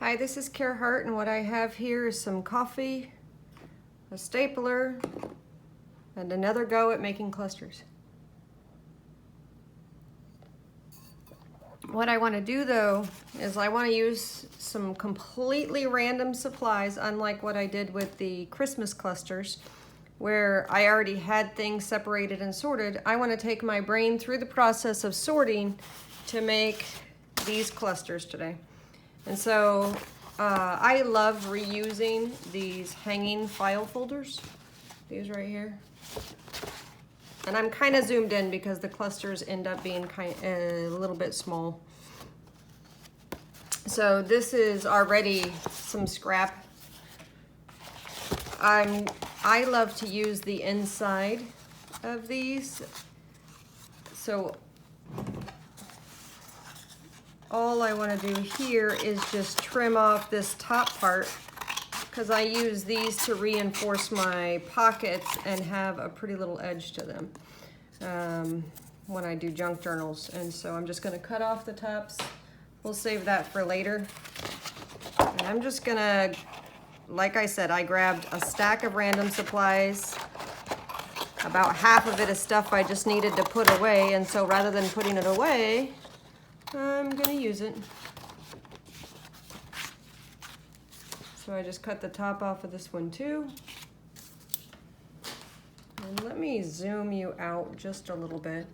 Hi, this is Hart, and what I have here is some coffee, a stapler, and another go at making clusters. What I want to do though is I want to use some completely random supplies, unlike what I did with the Christmas clusters where I already had things separated and sorted. I want to take my brain through the process of sorting to make these clusters today. And so I love reusing these hanging file folders, these right here. And I'm kind of zoomed in because the clusters end up being a little bit small. So this is already some scrap. I love to use the inside of these. So all I want to do here is just trim off this top part because I use these to reinforce my pockets and have a pretty little edge to them when I do junk journals. And so I'm just going to cut off the tops. We'll save that for later. And I'm just going to, like I said, I grabbed a stack of random supplies. About half of it is stuff I just needed to put away. And so rather than putting it away, I'm gonna use it. So I just cut the top off of this one too. And let me zoom you out just a little bit.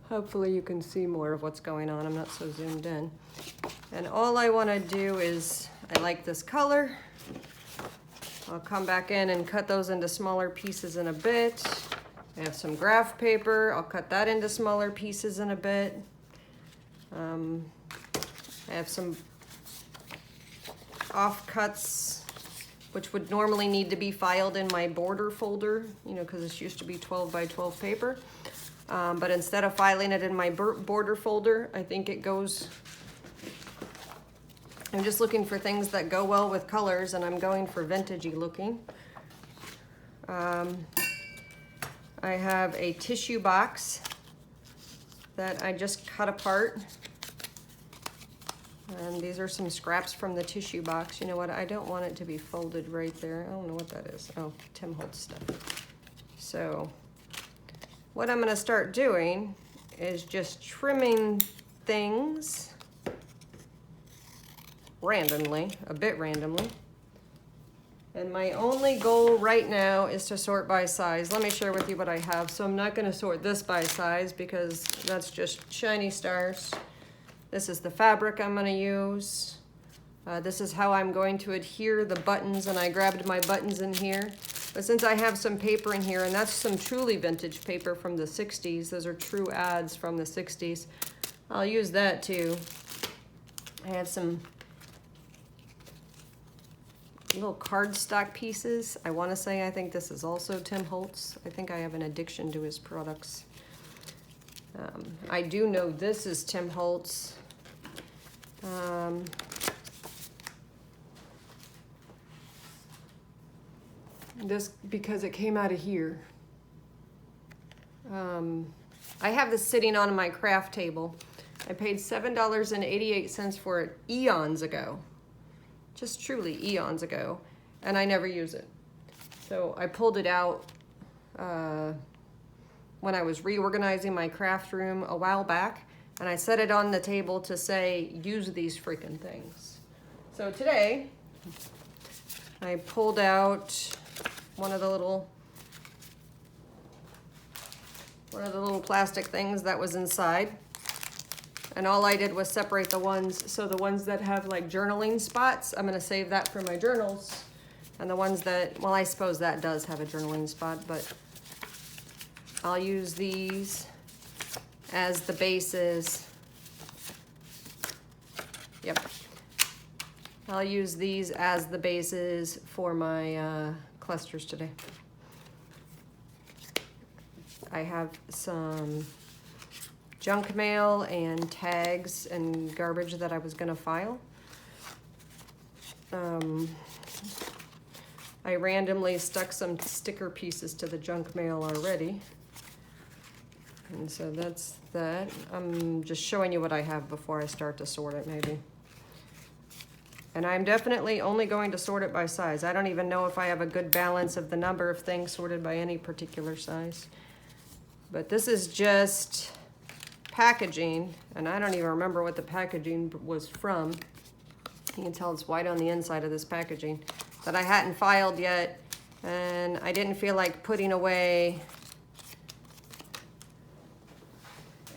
Hopefully you can see more of what's going on. I'm not so zoomed in. And all I wanna do is, I like this color. I'll come back in and cut those into smaller pieces in a bit. I have some graph paper. I'll cut that into smaller pieces in a bit. I have some offcuts, which would normally need to be filed in my border folder, you know, because this used to be 12 by 12 paper. But instead of filing it in my border folder, I think it goes, I'm just looking for things that go well with colors, and I'm going for vintagey looking. I have a tissue box that I just cut apart. And these are some scraps from the tissue box. You know what, I don't want it to be folded right there. I don't know what that is. Oh, Tim Holtz stuff. So what I'm gonna start doing is just trimming things randomly, a bit randomly. And my only goal right now is to sort by size. Let me share with you what I have. So I'm not gonna sort this by size because that's just shiny stars. This is the fabric I'm gonna use. This is how I'm going to adhere the buttons, and I grabbed my buttons in here. But since I have some paper in here, and that's some truly vintage paper from the 60s, those are true ads from the 60s, I'll use that too. I have some little cardstock pieces. I want to say I think this is also Tim Holtz. I think I have an addiction to his products. I do know this is Tim Holtz. This because it came out of here. I have this sitting on my craft table. I paid $7.88 for it eons ago. Just truly eons ago, and I never use it. So I pulled it out when I was reorganizing my craft room a while back, and I set it on the table to say, use these freaking things. So today, I pulled out one of the little plastic things that was inside. And all I did was separate the ones, so the ones that have like journaling spots, I'm gonna save that for my journals. And the ones that, well, I suppose that does have a journaling spot, but I'll use these as the bases. Yep. I'll use these as the bases for my clusters today. I have some junk mail and tags and garbage that I was gonna file. I randomly stuck some sticker pieces to the junk mail already. And so that's that. I'm just showing you what I have before I start to sort it maybe. And I'm definitely only going to sort it by size. I don't even know if I have a good balance of the number of things sorted by any particular size. But this is just packaging, and I don't even remember what the packaging was from. You can tell it's white on the inside of this packaging that I hadn't filed yet, and I didn't feel like putting away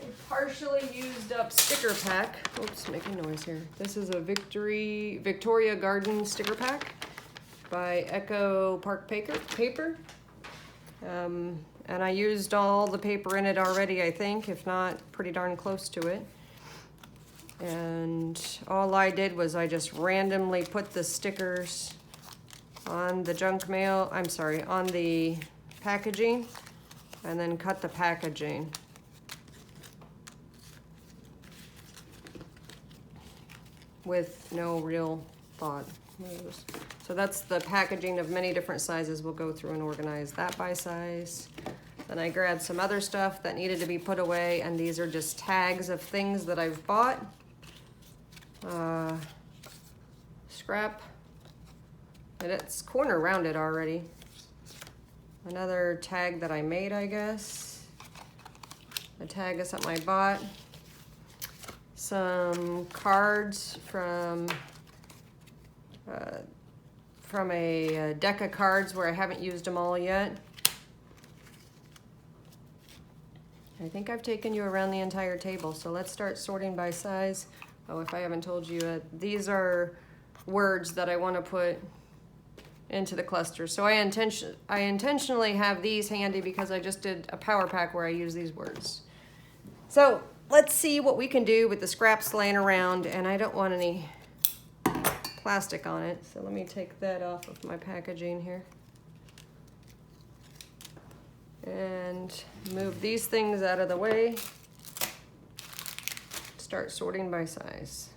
a partially used up sticker pack. Oops, making noise here. This is a Victoria Garden sticker pack by Echo Park Paper. And I used all the paper in it already, I think, if not pretty darn close to it. And all I did was I just randomly put the stickers on the junk mail, I'm sorry, on the packaging, and then cut the packaging. With no real thought. So that's the packaging of many different sizes. We'll go through and organize that by size. Then I grabbed some other stuff that needed to be put away, and these are just tags of things that I've bought. Scrap. And it's corner rounded already. Another tag that I made, I guess. A tag of something I bought. Some cards from a deck of cards where I haven't used them all yet. I think I've taken you around the entire table, so let's start sorting by size. Oh, if I haven't told you, these are words that I want to put into the cluster. So I intentionally have these handy because I just did a power pack where I use these words. So let's see what we can do with the scraps laying around, and I don't want any plastic on it, so let me take that off of my packaging here. And move these things out of the way. Start sorting by size.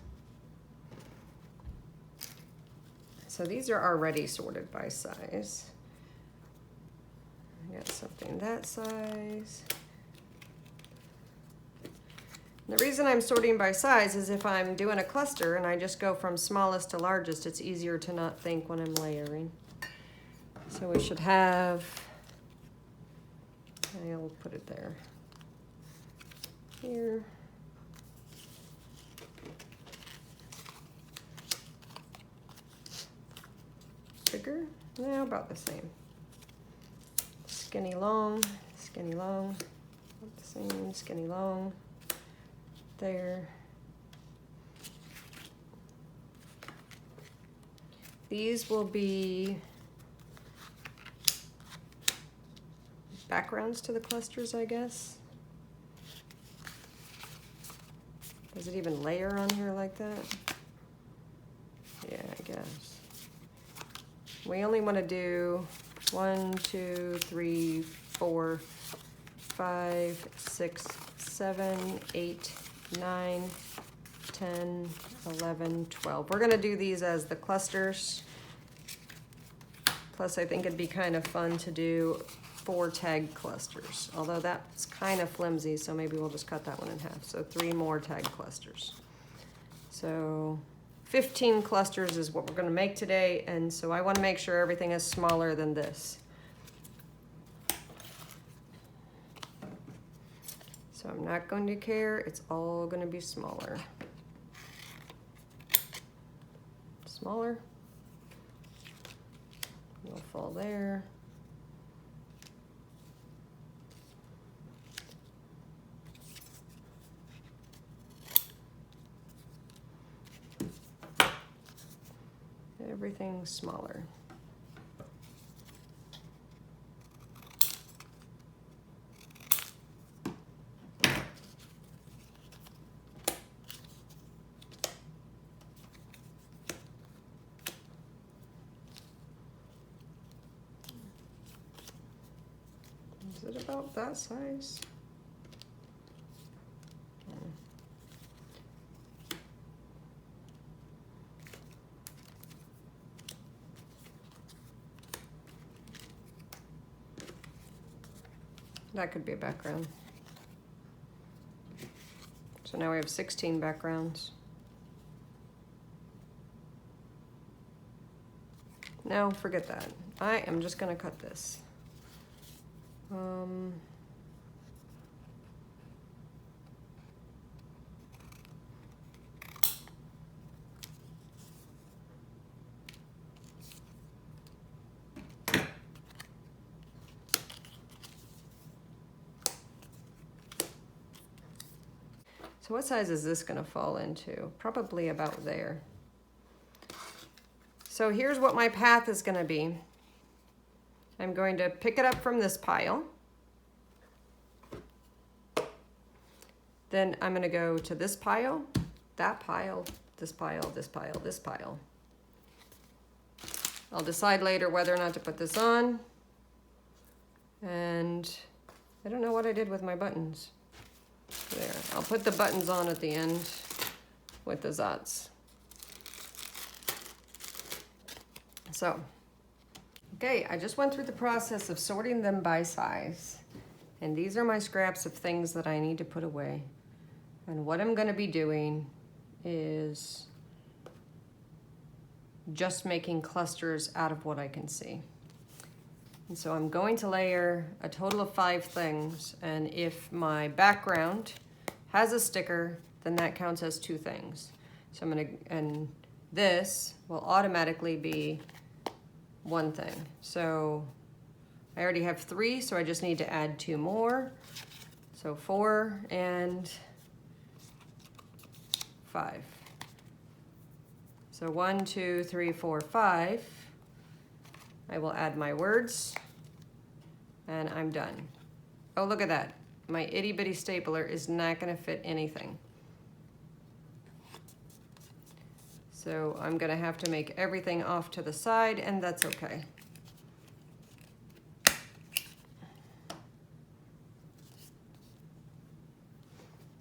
So these are already sorted by size. I got something that size. The reason I'm sorting by size is if I'm doing a cluster and I just go from smallest to largest, it's easier to not think when I'm layering. So we should have, I'll put it there, here. Bigger? No, about the same. Skinny long, about the same, skinny long. There. These will be backgrounds to the clusters, I guess. Does it even layer on here like that? Yeah, I guess. We only want to do 1, 2, 3, 4, 5, 6, 7, 8, 9, 10, 11, 12. We're going to do these as the clusters. Plus, I think it'd be kind of fun to do 4 tag clusters, although that's kind of flimsy, so maybe we'll just cut that one in half. So 3 more tag clusters. So 15 clusters is what we're going to make today, and so I want to make sure everything is smaller than this. So I'm not going to care, it's all going to be smaller. Smaller. It'll fall there. Everything's smaller. Is it about that size? That could be a background. So now we have 16 backgrounds. No, forget that. I am just gonna cut this. So what size is this gonna fall into? Probably about there. So here's what my path is gonna be. I'm going to pick it up from this pile. Then I'm gonna go to this pile, that pile, this pile, this pile, this pile. I'll decide later whether or not to put this on. And I don't know what I did with my buttons. There, I'll put the buttons on at the end with the Zots. So, okay, I just went through the process of sorting them by size. And these are my scraps of things that I need to put away. And what I'm gonna be doing is just making clusters out of what I can see. And so I'm going to layer a total of 5 things, and if my background has a sticker, then that counts as 2 things. So I'm gonna, and this will automatically be 1 thing. So I already have 3, so I just need to add 2 more. So 4 and 5. So 1, 2, 3, 4, 5. I will add my words, and I'm done. Oh, look at that. My itty bitty stapler is not gonna fit anything. So I'm gonna have to make everything off to the side, and that's okay.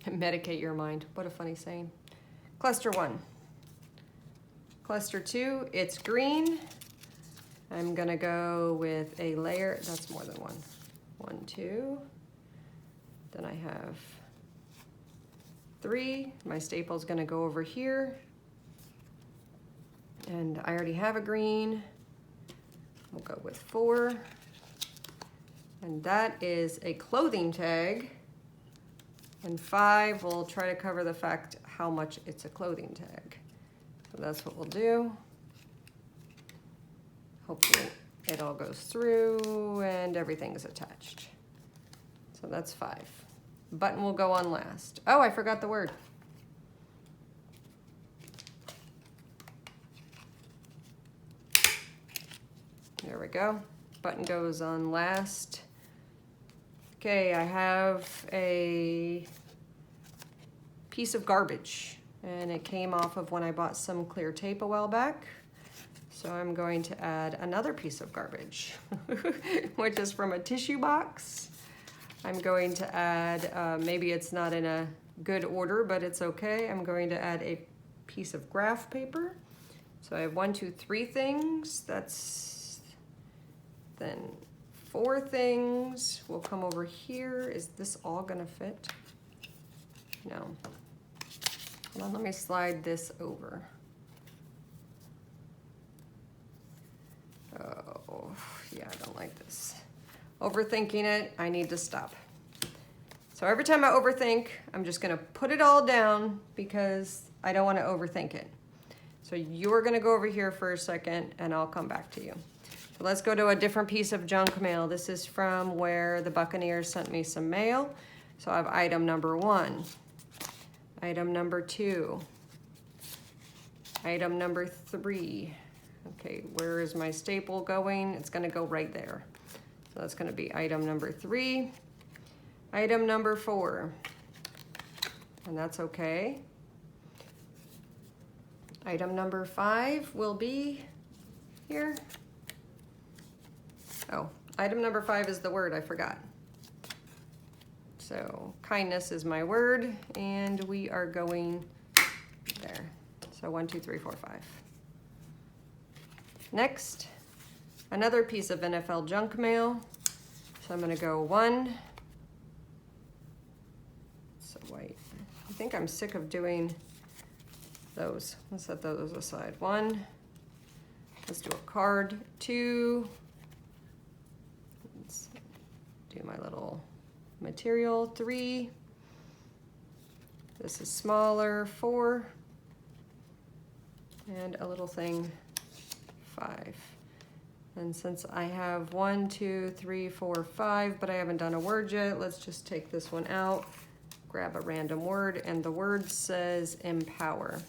Medicate your mind. What a funny saying. Cluster 1. Cluster 2, it's green. I'm gonna go with a layer, that's more than 1. 1, 2. Then I have 3. My staple's gonna go over here. And I already have a green. We'll go with 4. And that is a clothing tag. And 5 will try to cover the fact how much it's a clothing tag. So that's what we'll do. Hopefully it all goes through and everything is attached. So that's 5. Button will go on last. Oh, I forgot the word. There we go. Button goes on last. Okay, I have a piece of garbage, and it came off of when I bought some clear tape a while back. So I'm going to add another piece of garbage, which is from a tissue box. I'm going to add, maybe it's not in a good order, but it's okay. I'm going to add a piece of graph paper. So I have 1, 2, 3 things. That's then 4 things. We'll come over here. Is this all gonna fit? No. Hold on, let me slide this over. Oh, yeah, I don't like this. Overthinking it, I need to stop. So every time I overthink, I'm just gonna put it all down because I don't wanna overthink it. So you're gonna go over here for a second and I'll come back to you. So let's go to a different piece of junk mail. This is from where the Buccaneers sent me some mail. So I have item number 1, item number 2, item number 3. Okay, where is my staple going? It's gonna go right there. So that's gonna be item number 3, item number 4, and that's okay. Item number 5 will be here. Oh, item number 5 is the word, I forgot. So kindness is my word, and we are going there. So 1, 2, 3, 4, 5. Next, another piece of NFL junk mail. So I'm gonna go 1, so white, think I'm sick of doing those. Let's set those aside. 1, let's do a card. 2, let's do my little material. 3, this is smaller. 4, and a little thing. 5. And since I have 1, 2, 3, 4, 5, but I haven't done a word yet, let's just take this one out, grab a random word, and the word says empower.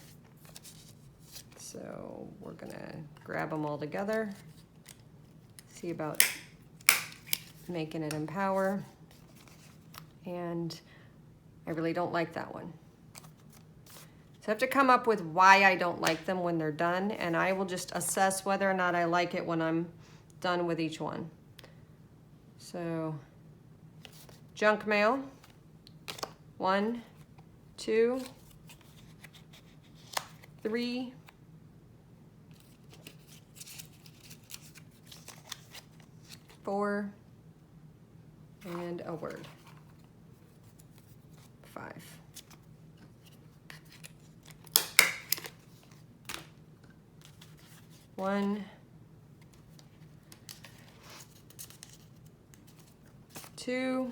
So we're gonna grab them all together, see about making it empower. And I really don't like that one. So I have to come up with why I don't like them when they're done, and I will just assess whether or not I like it when I'm done with each one. So, junk mail. 1, 2, 3, 4, and a word. 5. One, 2,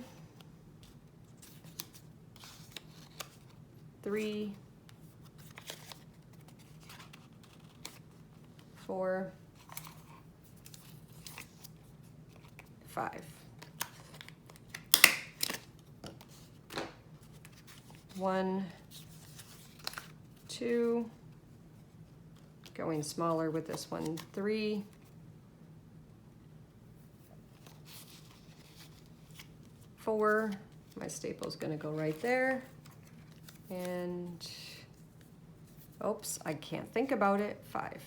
3, 4, 5. 1, 2, going smaller with this one. 3, 4, my staple's gonna go right there, and oops, I can't think about it. 5.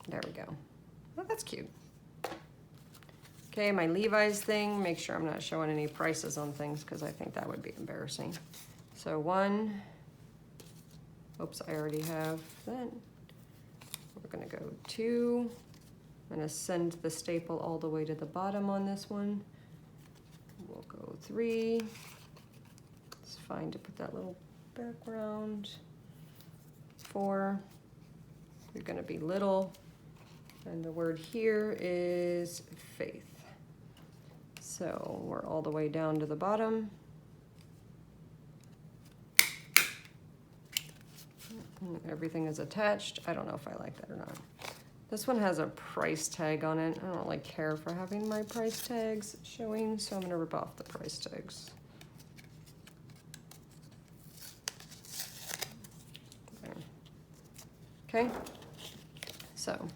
There we go. Well, that's cute. Okay, my Levi's thing, make sure I'm not showing any prices on things because I think that would be embarrassing. So 1, oops, I already have that. We're gonna go 2. I'm gonna send the staple all the way to the bottom on this one. We'll go 3. It's fine to put that little background. 4. You're gonna be little. And the word here is faith. So we're all the way down to the bottom. Everything is attached. I don't know if I like that or not. This one has a price tag on it. I don't really care for having my price tags showing, so I'm gonna rip off the price tags. There. Okay, so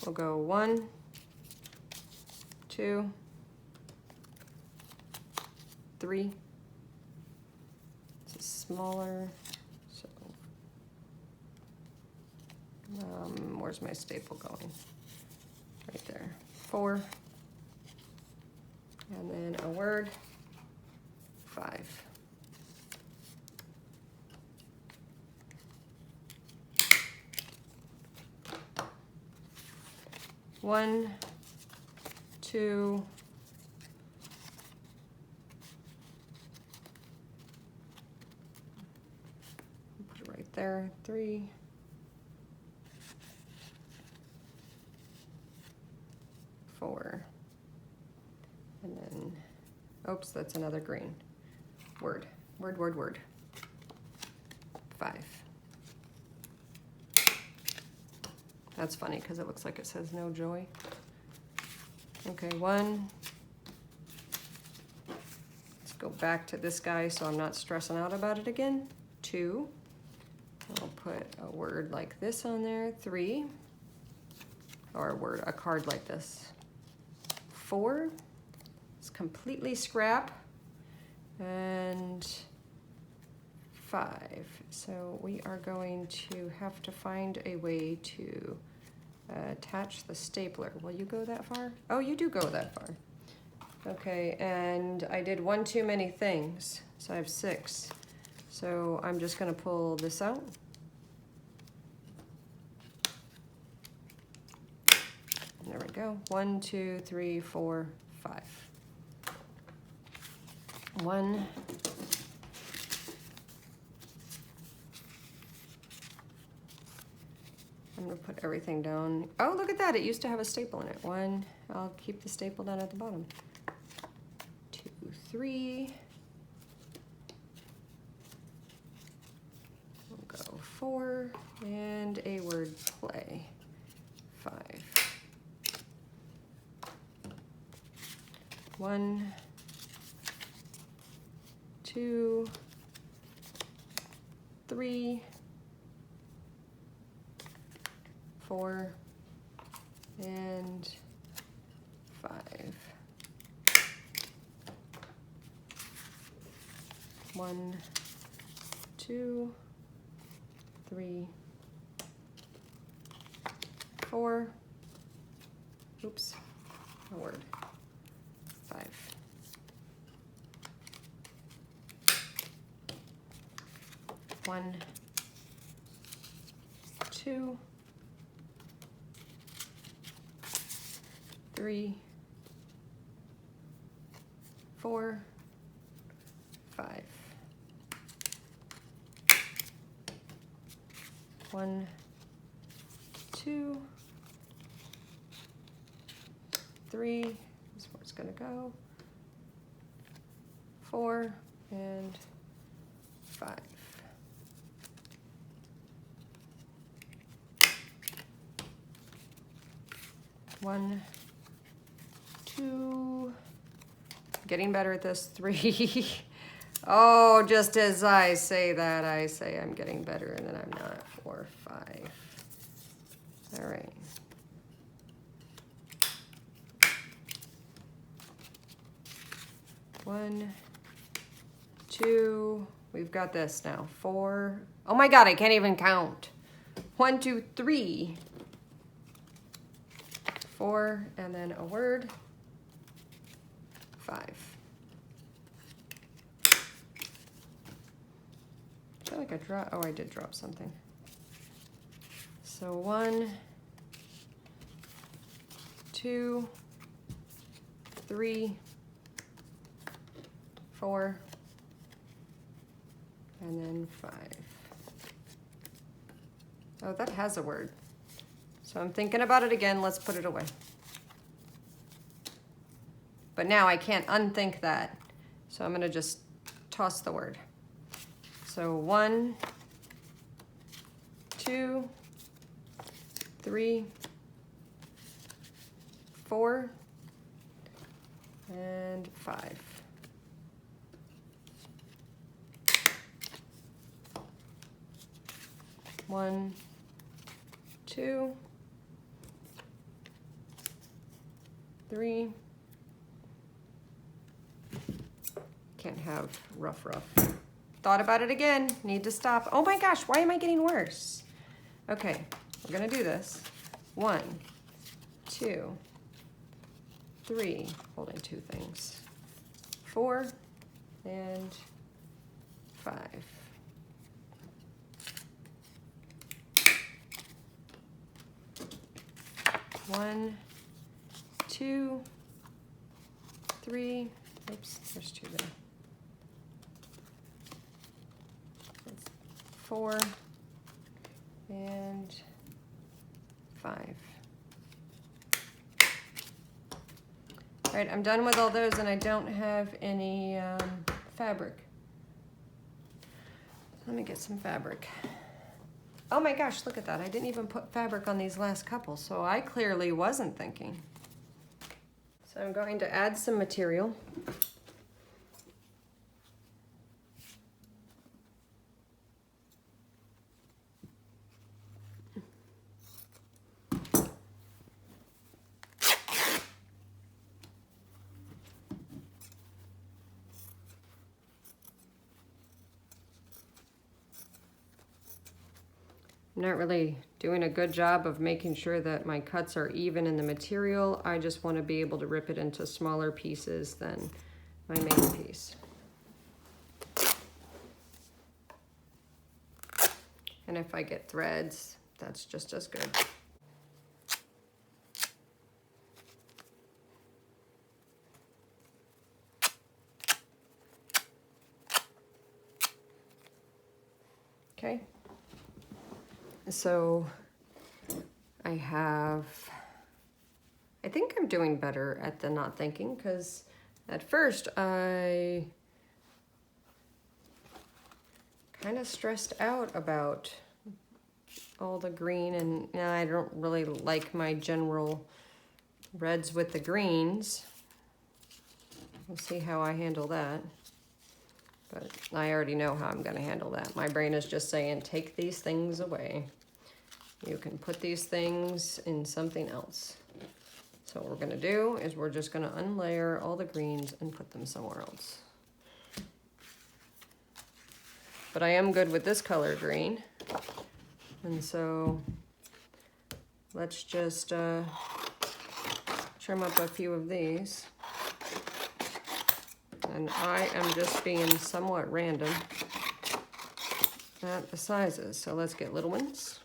we'll go 1, 2, 3. This is smaller. Where's my staple going? Right there. 4. And then a word. 5. One, 2, put it right there. 3. 4, and then, oops, that's another green. Word, word, word, word. 5. That's funny because it looks like it says no joy. Okay, 1. Let's go back to this guy so I'm not stressing out about it again. 2. I'll put a word like this on there. 3. Or a card like this. 4, it's completely scrap, and 5. So we are going to have to find a way to attach the stapler. Will you go that far? Oh, you do go that far. Okay, and I did 1 too many things, so I have 6. So I'm just gonna pull this out. There we go. 1, 2, 3, 4, 5. 1, I'm gonna put everything down. Oh, look at that, it used to have a staple in it. 1, I'll keep the staple down at the bottom. 2, 3. We'll go 4, and a word play. 5. 1, 2, 3, 4, and 5. 1, 2, 3, 4. Oops, a word. 5. 1, 2, 3, 4, 5. 1, 2, 3. That's where it's gonna go. 4 and 5. 1, 2. Getting better at this. 3. Oh, just as I say that, I say I'm getting better, and then I'm not. 4, 5. All right. One, 2. We've got this now. 4. Oh my God, I can't even count. 1, 2, 3. 4, and then a word. 5. I feel like I dropped, oh, I did drop something. So 1, 2, 3, 4, and then 5. Oh, that has a word. So I'm thinking about it again. Let's put it away. But now I can't unthink that. So I'm gonna just toss the word. So 1, 2, 3, 4, and 5. 1, 2, 3. Can't have rough. Thought about it again. Need to stop. Oh my gosh, why am I getting worse? Okay, we're gonna do this. 1, 2, 3. Holding 2 things. 4 and 5. 1, 2, 3. Oops, there's 2 there. 4 and 5. All right, I'm done with all those, and I don't have any fabric. Let me get some fabric. Oh my gosh, look at that. I didn't even put fabric on these last couple, so I clearly wasn't thinking. So I'm going to add some material. I'm not really doing a good job of making sure that my cuts are even in the material. I just want to be able to rip it into smaller pieces than my main piece. And if I get threads, that's just as good. Okay. So I think I'm doing better at the not thinking, because at first I kind of stressed out about all the green, and I don't really like my general reds with the greens. We'll see how I handle that. But I already know how I'm going to handle that. My brain is just saying, take these things away. You can put these things in something else. So what we're going to do is we're just going to unlayer all the greens and put them somewhere else. But I am good with this color green. And so let's just trim up a few of these. And I am just being somewhat random at the sizes. So let's get little ones.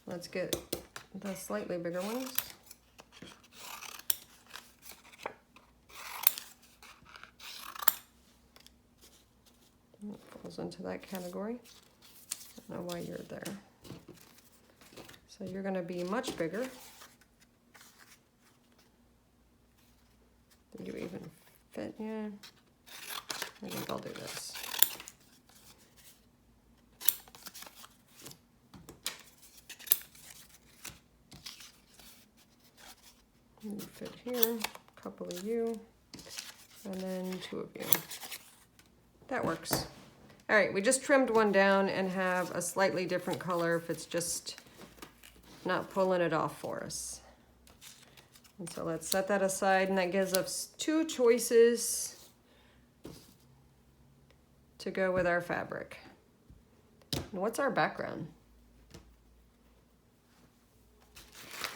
Let's get the slightly bigger ones. It falls into that category. I don't know why you're there. So you're going to be much bigger. Do you even fit? Yeah. I think I'll do this. You fit here, a couple of you, and then 2 of you. That works. All right, we just trimmed one down and have a slightly different color if it's just not pulling it off for us. And so let's set that aside, and that gives us 2 choices to go with our fabric. And what's our background?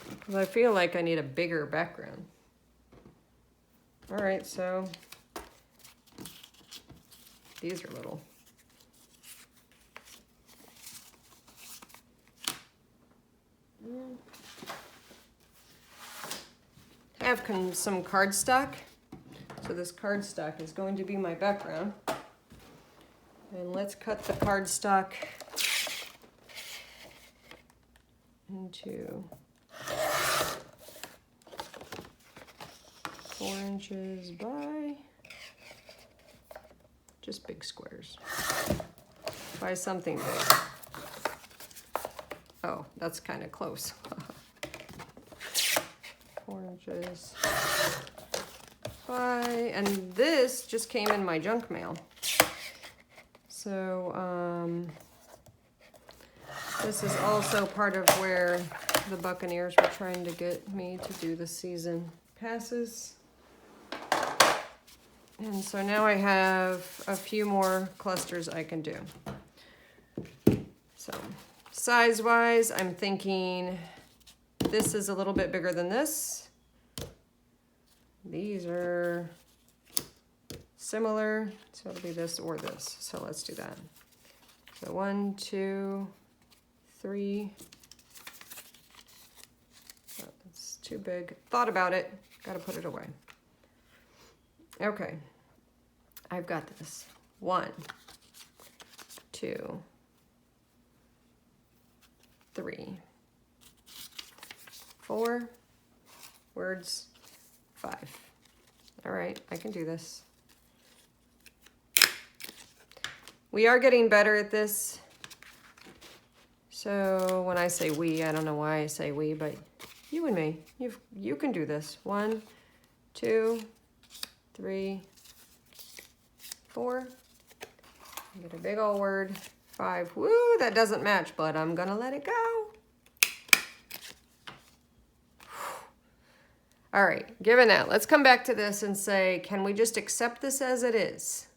Because I feel like I need a bigger background. All right, so these are little. I have some cardstock. So this cardstock is going to be my background. And let's cut the cardstock into 4 inches by just big squares. By something big. Oh, that's kind of close. 4 inches by, and this just came in my junk mail. So this is also part of where the Buccaneers were trying to get me to do the season passes. And so now I have a few more clusters I can do. So size-wise, I'm thinking this is a little bit bigger than this. These are similar, so it'll be this or this. So let's do that. So 1, 2, 3. Oh, that's too big. Thought about it. Got to put it away. Okay. I've got this. 1, 2, 3, 4 words, 5. All right, I can do this. We are getting better at this. So when I say we, I don't know why I say we, but you and me, you can do this. 1, 2, 3, 4. Get a big old word. 5. Woo, that doesn't match, but I'm gonna let it go. All right, given that, let's come back to this and say, can we just accept this as it is?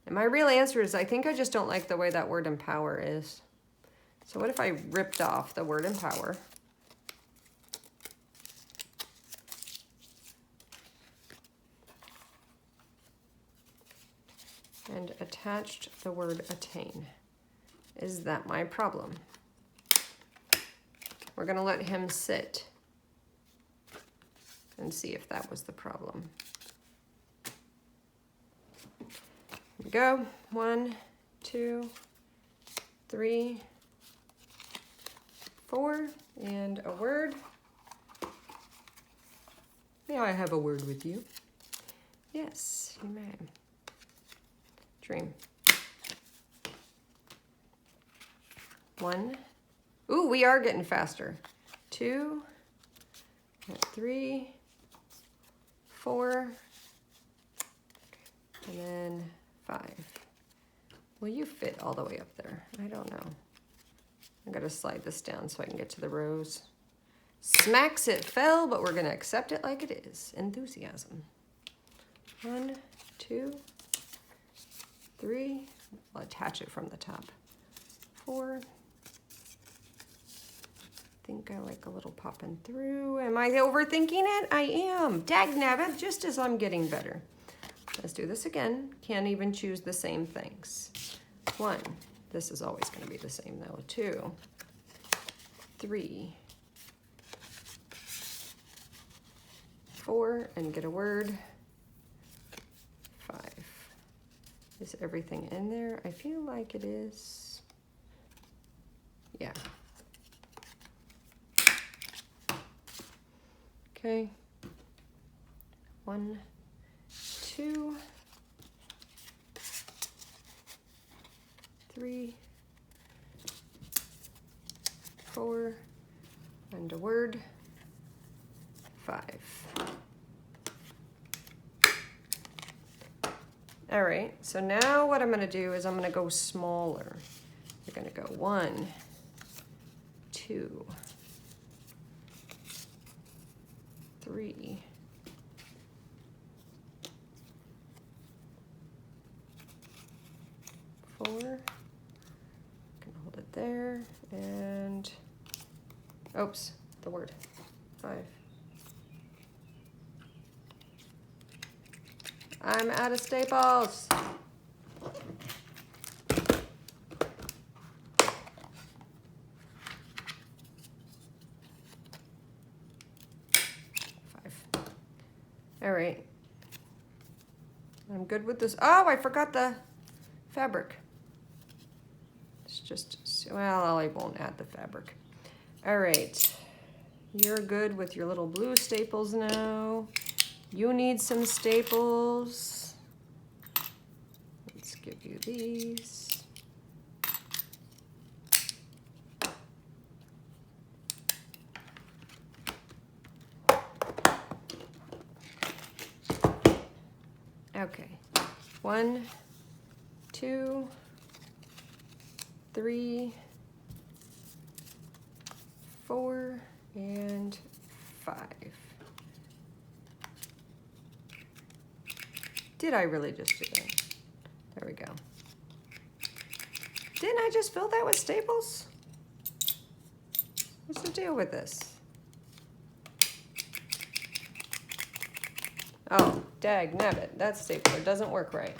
And my real answer is I think I just don't like the way that word empower is. So what if I ripped off the word empower? And attached the word attain. Is that my problem? We're gonna let him sit and see if that was the problem. Here we go. 1, 2, 3, 4, and a word. May I have a word with you? Yes, you may. Dream. 1. Ooh, we are getting faster. 2, 3, 4, and then 5. Will you fit all the way up there? I don't know. I gotta slide this down so I can get to the rows. Smacks, it fell, but we're gonna accept it like it is. Enthusiasm. 1, 2, 3. I'll attach it from the top. 4. I think I like a little popping through. Am I overthinking it? I am. Dagnabbit, just as I'm getting better. Let's do this again. Can't even choose the same things. 1. This is always going to be the same though. 2, 3, 4, and get a word. 5. Is everything in there? I feel like it is. Yeah. Okay. 1, 2, 3, 4, and a word. 5. All right, so now what I'm gonna do is I'm gonna go smaller. You're gonna go 1, 2, 3, 4. Can hold it there, and oops, the word. 5. I'm out of staples. All right. I'm good with this. Oh, I forgot the fabric. It's just, well, I won't add the fabric. All right. You're good with your little blue staples now. You need some staples. Let's give you these. Okay, 1, 2, 3, 4, and 5. Did I really just do that? There we go. Didn't I just fill that with staples? What's the deal with this? Oh, dagnabbit, that stapler doesn't work right.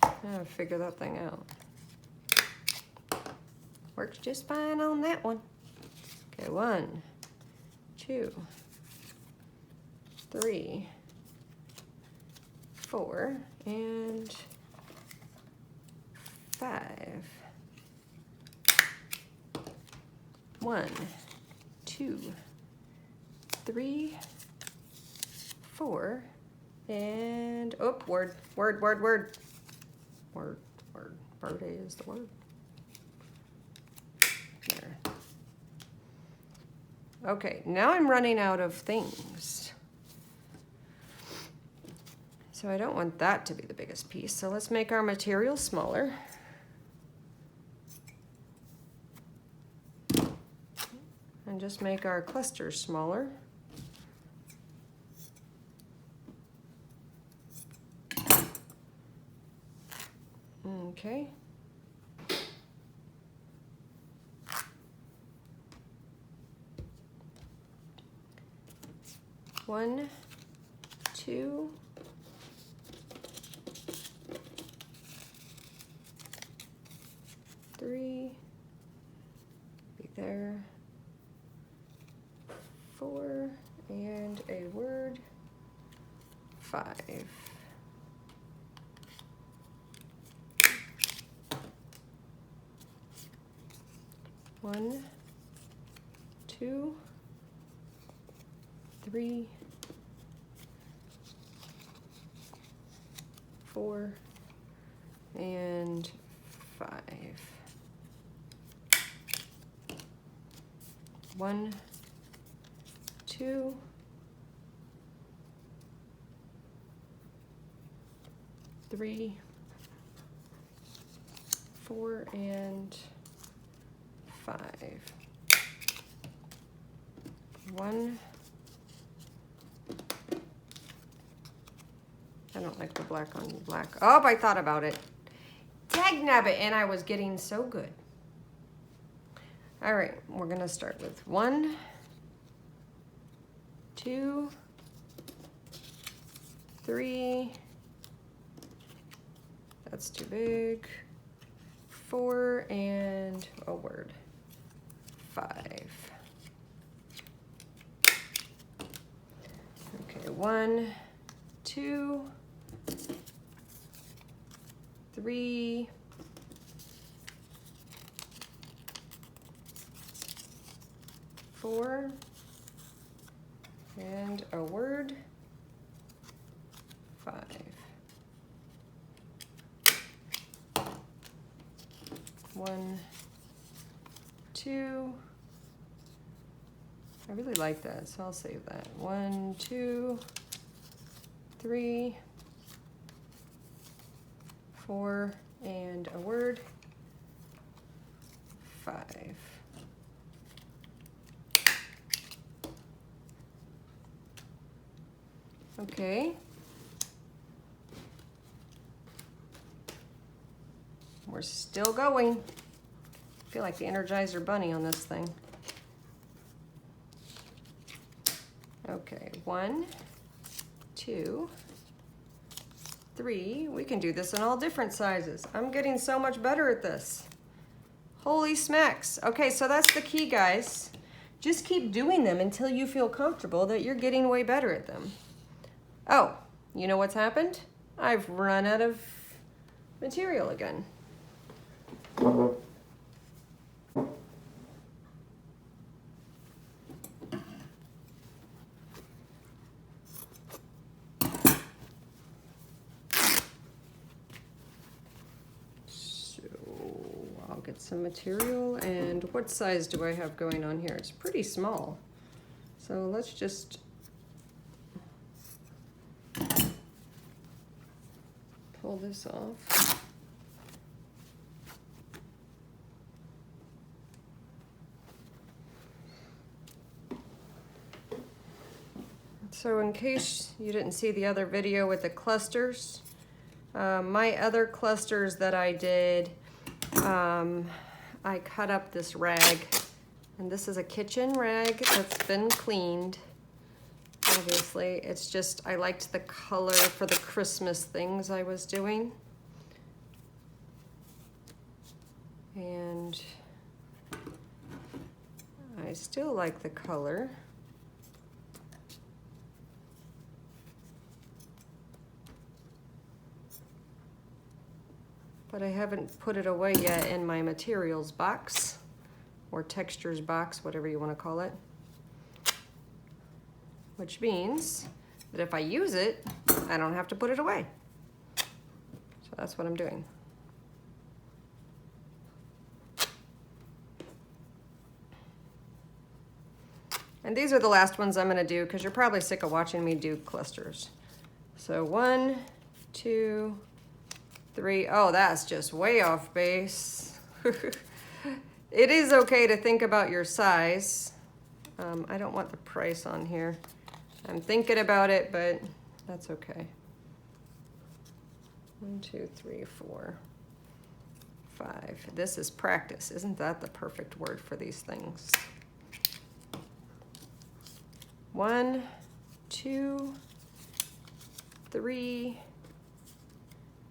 I gotta figure that thing out. Works just fine on that one. Okay, 1, 2, 3, 4, and 5. 1, 2, 3, 4, and oh, word. Word is the word. There. Okay, now I'm running out of things. So I don't want that to be the biggest piece. So let's make our material smaller. And just make our clusters smaller. Okay. One, 2, 3, be there, 4, and a word, 5. 1, 2, 3, 4, and 5. 1, 2, 3, 4, and 5. 1. I don't like the black on black. Oh, I thought about it. Dagnabbit, and I was getting so good. All right, we're gonna start with 1, 2, 3. That's too big. 4 and a word, 5. Okay, 1, 2, 3, 4, and a word, 5. 1, 2. I really like that, so I'll save that. 1, 2, 3, 4, and a word, 5. Okay. We're still going. I feel like the Energizer Bunny on this thing. Okay, 1, 2, 3. We can do this in all different sizes. I'm getting so much better at this. Holy smacks. Okay, so that's the key, guys. Just keep doing them until you feel comfortable that you're getting way better at them. Oh, you know what's happened? I've run out of material again. Get some material, and what size do I have going on here? It's pretty small, so let's just pull this off. So in case you didn't see the other video with the clusters, my other clusters that I did, I cut up this rag, and this is a kitchen rag that's been cleaned. Obviously, it's just, I liked the color for the Christmas things I was doing. And I still like the color. But I haven't put it away yet in my materials box, or textures box, whatever you want to call it. Which means that if I use it, I don't have to put it away. So that's what I'm doing. And these are the last ones I'm going to do, because you're probably sick of watching me do clusters. So 1, 2, 3. Oh, that's just way off base. It is okay to think about your size. I don't want the price on here. I'm thinking about it, but that's okay. 1, 2, 3, 4, 5. This is practice. Isn't that the perfect word for these things? 1, 2, 3.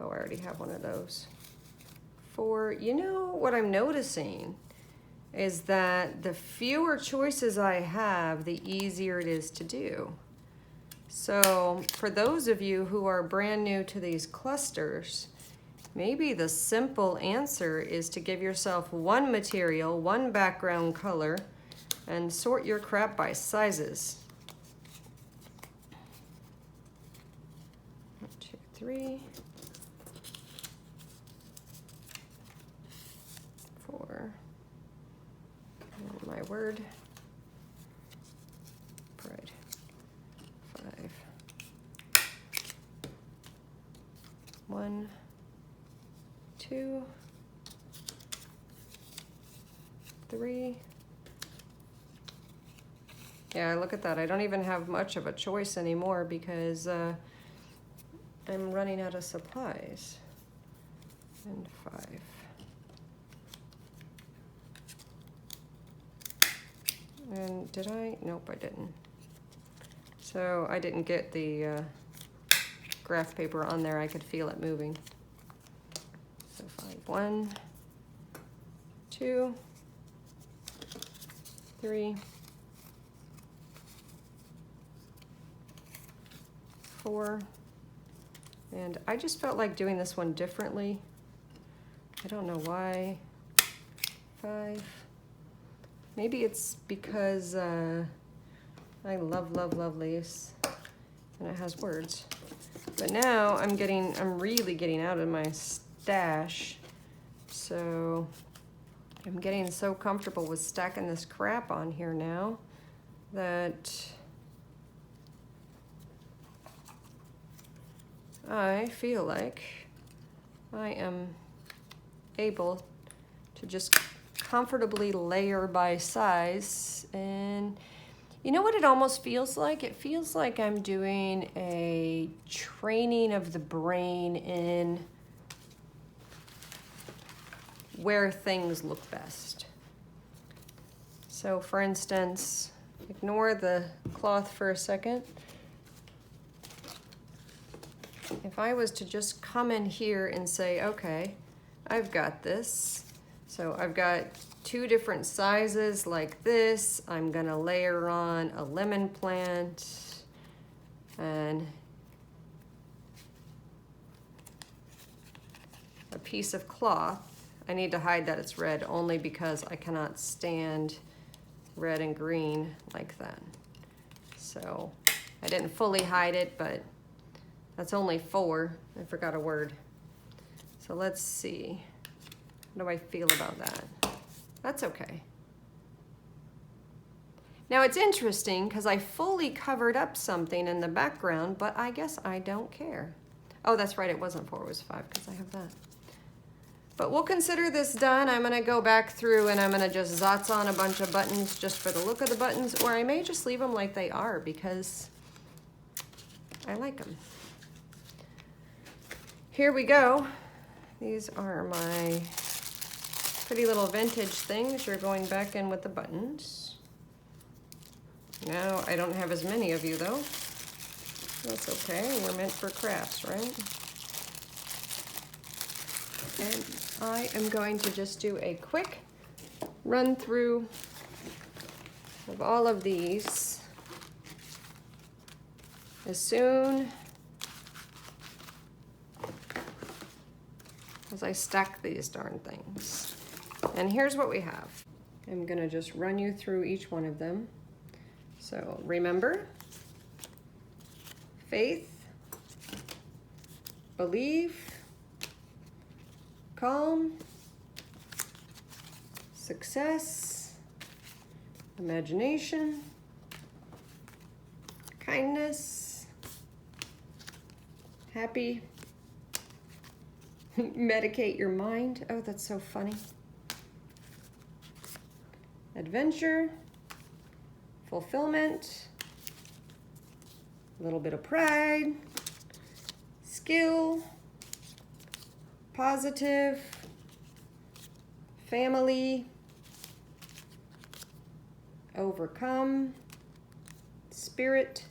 Oh, I already have one of those. 4. You know what I'm noticing is that the fewer choices I have, the easier it is to do. So for those of you who are brand new to these clusters, maybe the simple answer is to give yourself one material, one background color, and sort your crap by sizes. 1, 2, 3, 4. Oh, my word. Pride. 5. 1, 2, 3. Yeah, look at that. I don't even have much of a choice anymore because I'm running out of supplies. And 5. And did I? Nope, I didn't. So I didn't get the graph paper on there. I could feel it moving. So 5. 1, 2, 3, 4. And I just felt like doing this one differently. I don't know why. 5. Maybe it's because I love lace and it has words. But now I'm really getting out of my stash. So I'm getting so comfortable with stacking this crap on here now that I feel like I am able to just comfortably layer by size. And you know what it almost feels like? It feels like I'm doing a training of the brain in where things look best. So for instance, ignore the cloth for a second. If I was to just come in here and say, okay, I've got this. So I've got 2 different sizes like this. I'm gonna layer on a lemon plant and a piece of cloth. I need to hide that it's red only because I cannot stand red and green like that. So I didn't fully hide it, but that's only 4. I forgot a word. So let's see. How do I feel about that? That's okay. Now it's interesting because I fully covered up something in the background, but I guess I don't care. Oh, that's right, it wasn't 4, it was 5 because I have that. But we'll consider this done. I'm gonna go back through and I'm gonna just zotz on a bunch of buttons just for the look of the buttons, or I may just leave them like they are because I like them. Here we go. These are my pretty little vintage things. You're going back in with the buttons. Now, I don't have as many of you though. That's okay, we're meant for crafts, right? And I am going to just do a quick run through of all of these. As soon as I stack these darn things. And here's what we have. I'm gonna just run you through each one of them. So remember, faith, believe, calm, success, imagination, kindness, happy, medicate your mind. Oh, that's so funny. Adventure, fulfillment, a little bit of pride, skill, positive, family, overcome, spirit,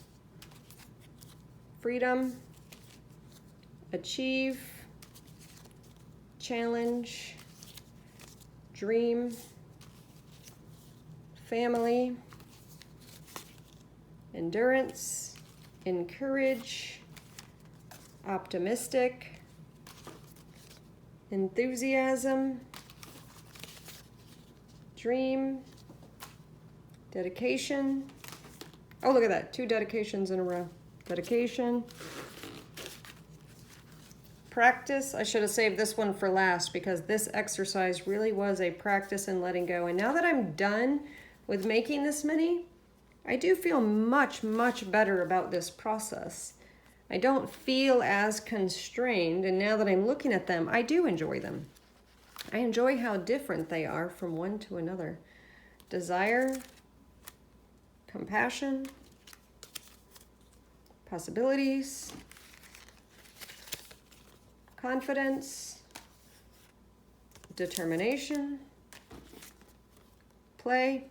freedom, achieve, challenge, dream, family, endurance, encourage, optimistic, enthusiasm, dream, dedication. Oh, look at that, 2 dedications in a row. Dedication, practice. I should have saved this one for last because this exercise really was a practice in letting go. And now that I'm done with making this many, I do feel much, much better about this process. I don't feel as constrained, and now that I'm looking at them, I do enjoy them. I enjoy how different they are from one to another. Desire, compassion, possibilities, confidence, determination, play,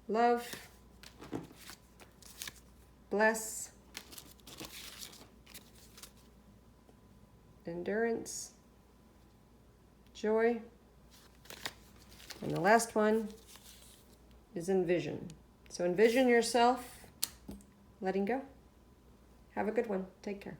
love, bless, endurance, joy, and the last one is envision. So envision yourself letting go. Have a good one. Take care.